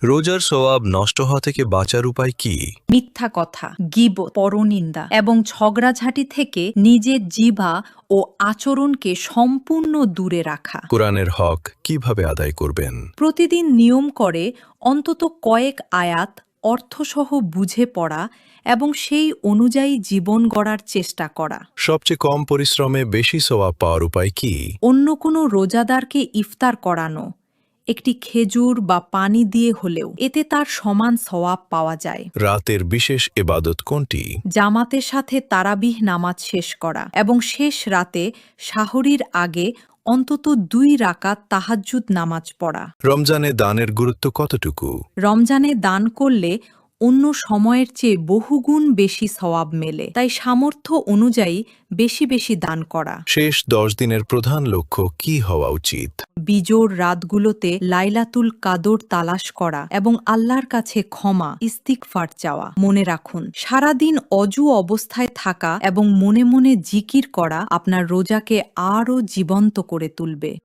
রোজার সওয়াব নষ্ট হওয়া থেকে বাঁচার উপায় কি? মিথ্যা কথা, গীবত, পরনিন্দা এবং ঝগড়াঝাঁটি থেকে নিজের জিহ্বা ও আচরণকে সম্পূর্ণ দূরে রাখা। কোরআনের হক কিভাবে আদায় করবেন? প্রতিদিন নিয়ম করে অন্তত কয়েক আয়াত অর্থসহ বুঝে পড়া এবং সেই অনুযায়ী জীবন গড়ার চেষ্টা করা। সবচেয়ে কম পরিশ্রমে বেশি সওয়াব পাওয়ার উপায় কি? অন্য কোনো রোজাদারকে ইফতার করানো, একটি খেজুর বা পানি দিয়ে হলেও, এতে তার সমান সওয়াব পাওয়া যায়। রাতের বিশেষ এবাদত কোনটি? জামাতের সাথে তারাবিহ নামাজ শেষ করা এবং শেষ রাতে সাহরির আগে অন্তত 2 রাকাত তাহাজ্জুদ নামাজ পড়া। রমজানে দানের গুরুত্ব কতটুকু? রমজানে দান করলে অন্য সময়ের চেয়ে বহুগুণ বেশি সওয়াব মেলে, তাই সামর্থ্য অনুযায়ী বেশি বেশি দান করা। শেষ 10 দিনের প্রধান লক্ষ্য কি হওয়া উচিত? বিজোড় রাতগুলোতে লাইলাতুল কাদর তালাশ করা এবং আল্লাহর কাছে ক্ষমা, ইস্তিগফার চাওয়া। মনে রাখুন, সারাদিন অজু অবস্থায় থাকা এবং মনে মনে জিকির করা আপনার রোজাকে আরও জীবন্ত করে তুলবে।